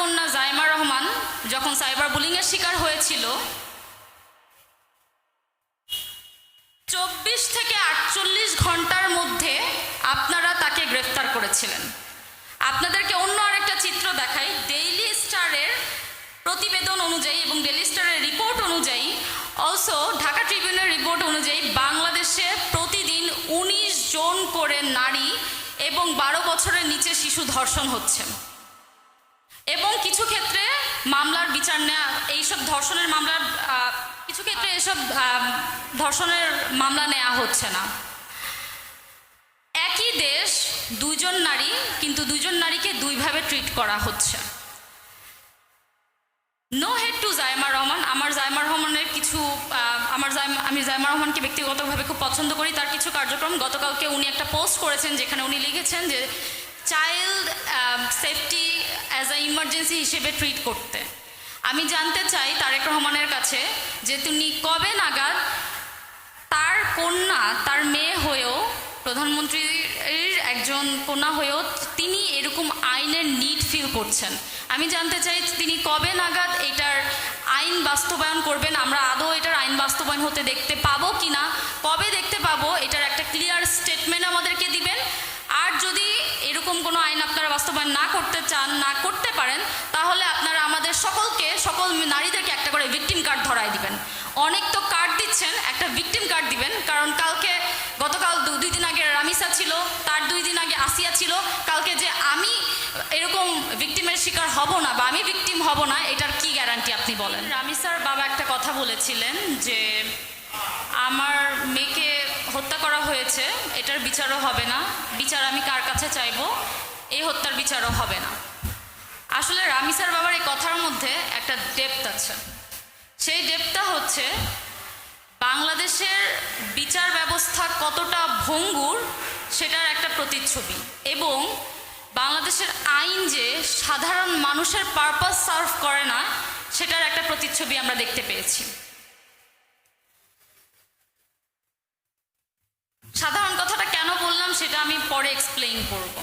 কন্যা জাইমা রহমান যখন সাইবার বুলিংয়ের শিকার হয়েছিল 24 থেকে 48 ঘন্টার মধ্যে আপনারা তাকে গ্রেফতার করেছিলেন। আপনাদেরকে অন্য আরেকটা চিত্র দেখাই। ডেইলি স্টারের প্রতিবেদন অনুযায়ী এবং ডেইলি স্টারের রিপোর্ট অনুযায়ী, অলসো ঢাকা ট্রিবিউনের রিপোর্ট অনুযায়ী বাংলাদেশে প্রতিদিন 19 জন করে নারী এবং 12 বছরের নিচে শিশু ধর্ষণ হচ্ছে, এবং কিছু ক্ষেত্রে মামলার বিচার নেওয়া, এইসব ধর্ষণের মামলার কিছু ক্ষেত্রে এসব ধর্ষণের মামলা নেওয়া হচ্ছে না। একই দেশ, দুইজন নারী, কিন্তু দুইজন নারীকে দুইভাবে ট্রিট করা হচ্ছে। No head to Zaima Rahman. আমার জাইমা রহমানের কিছু আমি জাইমা রহমানকে ব্যক্তিগতভাবে খুব পছন্দ করি। তার কিছু কার্যক্রম, গতকালকে উনি একটা পোস্ট করেছেন যেখানে উনি লিখেছেন যে child safety as a emergency হিসেবে ট্রিট করতে। আমি জানতে চাই তারেক রহমানের কাছে যে তিনি কবে নাগাদ তার কন্যা, তার মেয়ে হয়েও, প্রধানমন্ত্রীর একজন কন্যা হয়েও তিনি এরকম আইনের নিড ফিল করছেন। আমি জানতে চাই তিনি কবে নাগাদ এটার আইন বাস্তবায়ন করবেন। আমরা আদৌ এটার আইন বাস্তবায়ন হতে দেখতে পাবো কি না, কবে দেখতে পাবো, এটার একটা ক্লিয়ার স্টেটমেন্ট আমাদেরকে দিবেন। আর যদি এরকম কোনো আইন আপনারা বাস্তবায়ন না করতে চান, না করতে পারেন, তাহলে আপনারা আমাদের সকল নারীদেরকে একটা করে ভিকটিম কার্ড ধরায় দিবেন। অনেক তো কার্ড দিচ্ছেন, একটা ভিকটিম কার্ড দিবেন। কারণ গতকাল 2 দিন আগে রামিসা ছিল, তার 2 দিন আগে আসিয়া ছিল। কালকে যে আমি এরকম ভিকটিমের শিকার হব না বা আমি ভিকটিম হব না, এটার কি গ্যারান্টি আপনি বলেন? রামিসার বাবা একটা কথা বলেছিলেন যে আমার মেয়েকে হত্যা করা হয়েছে, এটার বিচারও হবে না, বিচার আমি কার কাছে চাইবো, এই হত্যার বিচারও হবে না। আসলে রামিসার বাবার এই কথার মধ্যে একটা ডেপথ আছে। সেই ডেপথটা হচ্ছে বাংলাদেশের বিচার ব্যবস্থা কতটা ভঙ্গুর সেটার একটা প্রতিচ্ছবি, এবং বাংলাদেশের আইন যে সাধারণ মানুষের পারপাস সার্ভ করে না সেটার একটা প্রতিচ্ছবি আমরা দেখতে পেয়েছি। সাধারণ কথাটা কেন বললাম সেটা আমি পরে এক্সপ্লেইন করব।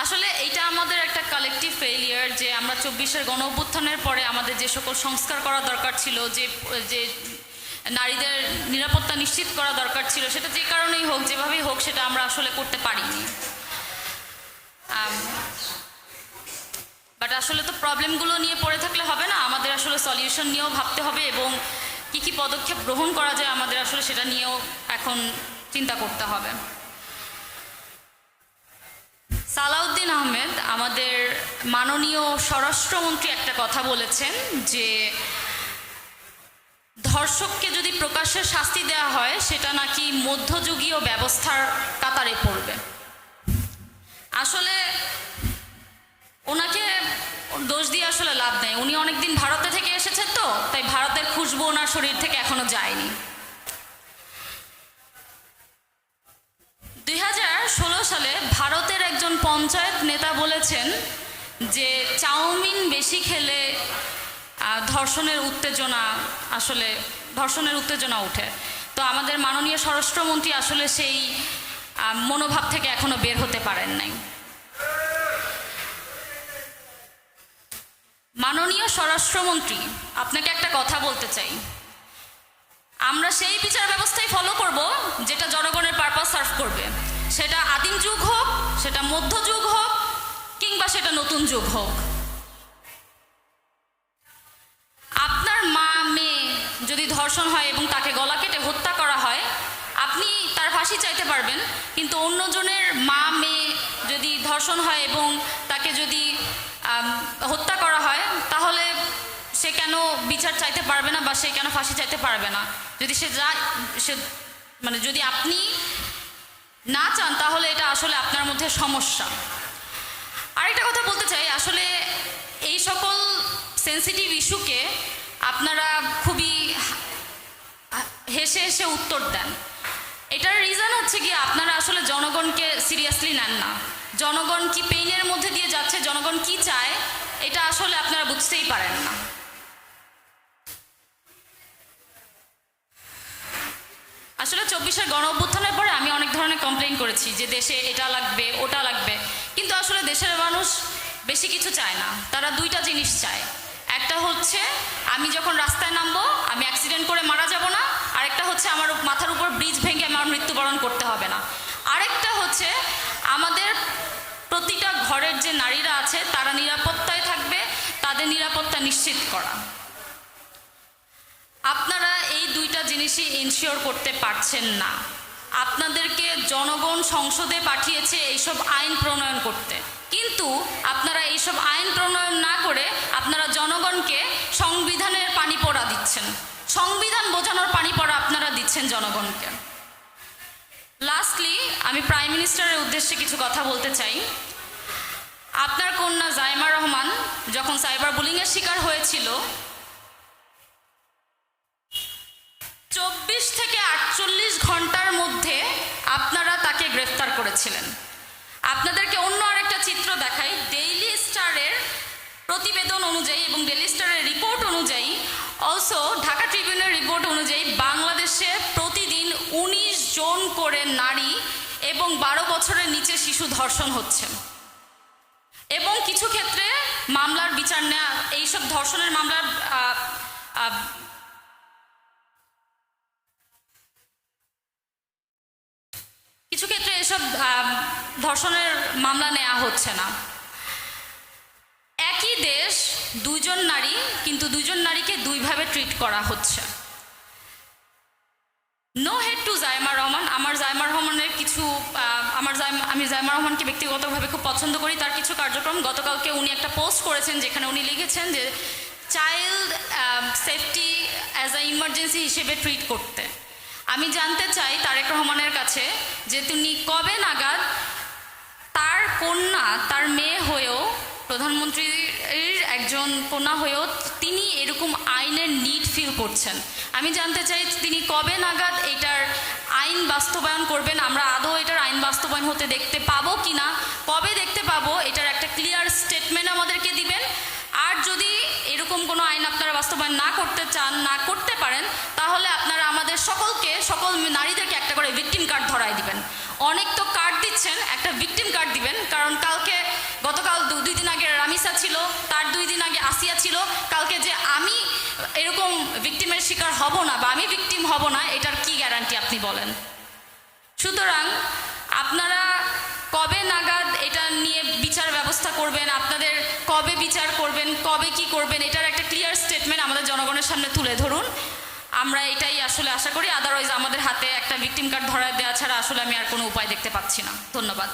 আসলে এইটা আমাদের একটা কালেকটিভ ফেইলিয়ার যে আমরা 24-এর গণ অভ্যুত্থানের পরে আমাদের যে সকল সংস্কার করা দরকার ছিল, যে নারীদের নিরাপত্তা নিশ্চিত করা দরকার ছিল, সেটা যে কারণেই হোক, যেভাবেই হোক, সেটা আমরা আসলে করতে পারিনি। বাট আসলে তো প্রবলেমগুলো নিয়ে পড়ে থাকলে হবে না, আমাদের আসলে সলিউশন নিয়েও ভাবতে হবে, এবং কি কি পদক্ষেপ গ্রহণ করা যায় আমাদের আসলে সেটা নিয়েও এখন চিন্তা করতে হবে। সালাউদ্দিন আহমেদ, আমাদের মাননীয় স্বরাষ্ট্রমন্ত্রী, একটা কথা বলেছেন যে ধর্ষককে যদি প্রকাশ্যে শাস্তি দেওয়া হয় সেটা নাকি মধ্যযুগীয় ব্যবস্থার কাতারে পড়বে। আসলে ওনাকে দোষ দিয়ে আসলে লাভ নেই। উনি অনেকদিন ভারতে থেকে এসেছেন, তো তাই ভারতের খুশবু ওনার শরীর থেকে এখনো যায়নি। 2016 সালে ভারতের একজন পঞ্চায়েত নেতা বলেছেন যে চাউমিন বেশি খেলে ধর্ষণের উত্তেজনা ওঠে। তো আমাদের মাননীয় স্বরাষ্ট্রমন্ত্রী আসলে সেই মনোভাব থেকে এখনো বের হতে পারেন নাই। মাননীয় স্বরাষ্ট্রমন্ত্রী, আপনাকে একটা কথা বলতে চাই। আমরা সেই বিচার ব্যবস্থাই ফলো করব যেটা জনগণের পারপাস সার্ভ করবে, সেটা আদিম যুগ হোক, সেটা মধ্যযুগ হোক, কিংবা সেটা নতুন যুগ হোক। আপনার মা মেয়ে যদি ধর্ষণ হয় এবং তাকে গলা কেটে হত্যা করা হয়, আপনি তার ফাঁসি চাইতে পারবেন, কিন্তু অন্যজনের মা মেয়ে যদি ধর্ষণ হয় এবং তাকে যদি হত্যা করা হয়, তাহলে সে কেন বিচার চাইতে পারবে না বা সে কেন ফাঁসি চাইতে পারবে না? যদি যদি আপনি না চান, তাহলে এটা আসলে আপনার মধ্যে সমস্যা। আরেকটা কথা বলতে চাই, আসলে এই সকল সেন্সিটিভ ইস্যুকে আপনারা খুবই হেসে হেসে উত্তর দেন। এটার রিজন হচ্ছে কি, আপনারা আসলে জনগণকে সিরিয়াসলি নেন না। জনগণ কি পেইনের মধ্যে দিয়ে যাচ্ছে, জনগণ কি চায়, এটা আসলে আপনারা বুঝতেই পারেন না। আসলে 24-এর গণ অভ্যুত্থানের পরে আমি অনেক ধরনের কমপ্লেইন করেছি যে দেশে এটা লাগবে, ওটা লাগবে, কিন্তু আসলে দেশের মানুষ বেশি কিছু চায় না, তারা দুইটা জিনিস চায়। একটা হচ্ছে আমি যখন রাস্তায় নামবো আমি অ্যাক্সিডেন্ট করে মারা যাব না, আরেকটা হচ্ছে আমার মাথার উপর ব্রিজ ভেঙে আমার মৃত্যুবরণ করতে হবে না, আরেকটা হচ্ছে আমাদের প্রতিটা ঘরের যে নারীরা আছে তারা নিরাপত্তায় থাকবে, তাদের নিরাপত্তা নিশ্চিত করা। আপনারা এই দুইটা জিনিসই ইনশিওর করতে পারছেন না। আপনাদেরকে জনগণ সংসদে পাঠিয়েছে এইসব আইন প্রণয়ন করতে, কিন্তু আপনারা এইসব আইন প্রণয়ন না করে আপনারা জনগণকে সংবিধানের পানি পড়া দিচ্ছেন, সংবিধান বোঝানোর পানি পড়া আপনারা দিচ্ছেন জনগণকে। লাস্টলি আমি প্রাইম মিনিস্টারের উদ্দেশ্যে কিছু কথা বলতে চাই। আপনার কন্যা জাইমা রহমান যখন সাইবার বুলিংয়ের শিকার হয়েছিল 24 থেকে 48 ঘন্টার মধ্যে আপনারা তাকে গ্রেফতার করেছিলেন। আপনাদেরকে অন্য আরেকটা চিত্র দেখাই। ডেইলি স্টারের প্রতিবেদন অনুযায়ী এবং ডেইলি স্টারের রিপোর্ট অনুযায়ী, অলসো ঢাকা ট্রিবিউনের রিপোর্ট অনুযায়ী বাংলাদেশে প্রতিদিন 19 জন করে নারী এবং 12 বছরের নিচে শিশু ধর্ষণ হচ্ছে, এবং কিছু ক্ষেত্রে মামলার বিচার নেওয়া, এইসব ধর্ষণের মামলার কিছু ক্ষেত্রে এসব ধর্ষণের মামলা নেওয়া হচ্ছে না। একই দেশ, দুইজন নারী, কিন্তু দুইজন নারীকে দুইভাবে ট্রিট করা হচ্ছে। No head to Zaima Rahman. আমার জাইমা রহমানের কিছু আমি জাইমা রহমানকে ব্যক্তিগতভাবে খুব পছন্দ করি। তার কিছু কার্যক্রম, গতকালকে উনি একটা পোস্ট করেছেন যেখানে উনি লিখেছেন যে child safety as a emergency হিসেবে ট্রিট করতে। আমি জানতে চাই তারেক রহমানের কাছে যে তিনি কবে নাগাদ তার কন্যা, তার মেয়ে হয়েও, প্রধানমন্ত্রীর একজন কন্যা হয়েও তিনি এরকম আইনের নিড ফিল করছেন। আমি জানতে চাই তিনি কবে নাগাদ এটার আইন বাস্তবায়ন করবেন, আমরা আদৌ এটার আইন বাস্তবায়ন হতে দেখতে পাবো কি না, কবে দেখতে পাবো, এটার একটা ক্লিয়ার স্টেটমেন্ট আমাদেরকে দিবেন। আর যদি এরকম কোনো আইন আপনারা বাস্তবায়ন না করতে চান, না করতে পারেন, তাহলে আপনারা আমাদের সকল নারীদেরকে একটা করে ভিকটিম কার্ড ধরায় দিবেন। অনেক তো কার্ড দিচ্ছেন, একটা ভিকটিম কার্ড দিবেন, কারণ গতকাল 2 দিন আগে রামিসা ছিল, তার 2 দিন আগে আসিয়া ছিল, কালকে যে আমি এরকম ভিকটিমের শিকার হব না বা আমি ভিকটিম হব না, এটার কি গ্যারান্টি আপনি বলেন? সুতরাং আপনারা কবে নাগাদ এটা নিয়ে বিচার ব্যবস্থা করবেন, আপনাদের কবে বিচার করবেন, কবে কি করবেন, এটার একটা ক্লিয়ার স্টেটমেন্ট আমাদের জনগণের সামনে তুলে ধরুন। আমরা এটাই আসলে আশা করি। আদারওয়াইজ আমাদের হাতে একটা ভিকটিম কার্ড ধরা দেওয়া ছাড়া আসলে আমি আর কোনো উপায় দেখতে পাচ্ছি না। ধন্যবাদ।